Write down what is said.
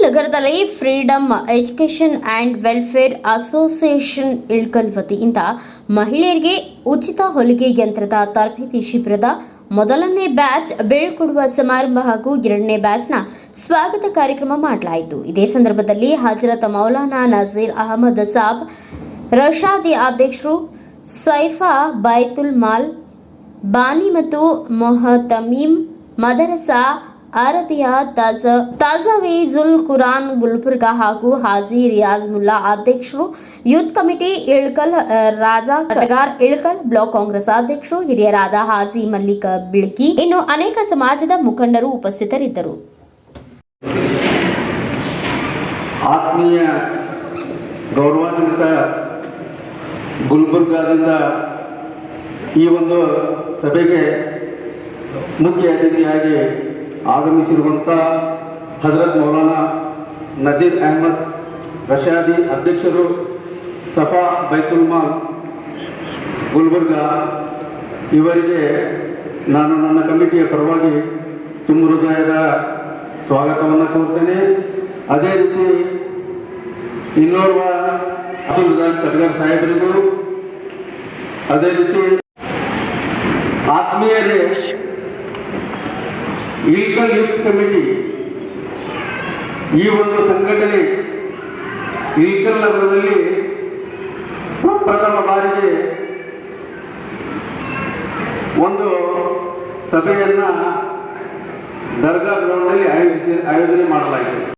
ನಗರದಲ್ಲಿ freedom education and welfare association Ilkal ವತಿಯಿಂದ ಮಹಿಳೆಯರಿಗೆ ಉಚಿತ ಹೊಲಿಗೆ ಯಂತ್ರದ ತರಬೇತಿ ಶಿಬಿರದ ಮೊದಲನೇ ಬ್ಯಾಚ್ ಬೀಳ್ಕೊಡುವ ಸಮಾರಂಭ ಹಾಗೂ ಎರಡನೇ ಬ್ಯಾಚ್ನ ಸ್ವಾಗತ ಕಾರ್ಯಕ್ರಮ ಮಾಡಲಾಯಿತು. ಇದೇ ಸಂದರ್ಭದಲ್ಲಿ ಹಜರತ್ ಮೌಲಾನಾ ನಜೀರ್ ಅಹಮದ್ ಸಾಬ್ ರಶಾದಿ ಅಧ್ಯಕ್ಷರು, ಸೈಫಾ ಬೈತುಲ್ ಮಾಲ್ ಬಾನಿ ಮತ್ತು ಮೊಹತಮೀಮ್ ಮದರಸಾ ಅರಬಿಯಾ ತಾಜಾವೀಜುಲ್ ಕುರಾನ್ ಗುಲ್ಬರ್ಗಾ ಹಾಗೂ ಹಾಜಿ ರಿಯಾಜ್ ಮುಲ್ಲಾ ಅಧ್ಯಕ್ಷರು, youth committee Ilkal, Raja Katagar Ilkal, block Congress ಅಧ್ಯಕ್ಷರು ಹಿರಿಯರಾದ ಹಾಜಿ ಮಲ್ಲಿಕ್ ಬಿಳ್ಕಿ, ಇನ್ನು ಅನೇಕ ಸಮಾಜದ ಮುಖಂಡರು ಉಪಸ್ಥಿತರಿದ್ದರು. ಆತ್ಮೀಯ ಗೌರವಾನ್ವಿತ ಗುಲ್ಬರ್ಗಾದಿಂದ ಈ ಒಂದು ಸಭೆಗೆ ಮುಖ್ಯ ಅತಿಥಿಯಾಗಿ ಆಗಮಿಸಿರುವಂಥ ಹಜರತ್ ಮೌಲಾನಾ ನಜೀರ್ ಅಹಮದ್ ರಶಾದಿ ಅಧ್ಯಕ್ಷರು, ಸಫಾ ಬೈತುಲ್ ಮಾಲ್ ಗುಲ್ಬರ್ಗಾ, ಇವರಿಗೆ ನಾನು ನನ್ನ ಕಮಿಟಿಯ ಪರವಾಗಿ ತುಂಬ ಹೃದಯದ ಸ್ವಾಗತವನ್ನು ಕೋರ್ತೇನೆ. ಅದೇ ರೀತಿ ಇನ್ನೋರ್ವ ಕಟಗಾರ್ ಸಾಹೇಬರಿಗೂ, ಅದೇ ರೀತಿ ಆತ್ಮೀಯರೇ, ಇಳಕಲ್ ಯೂತ್ ಕಮಿಟಿ ಈ ಒಂದು ಸಂಘಟನೆ ಇಳಕಲ್ ನಗರದಲ್ಲಿ ಪ್ರಥಮ ಬಾರಿಗೆ ಒಂದು ಸಭೆಯನ್ನ ದರ್ಗಾ ಗ್ರೌಂಡ್ನಲ್ಲಿ ಆಯೋಜನೆ ಮಾಡಲಾಗಿದೆ.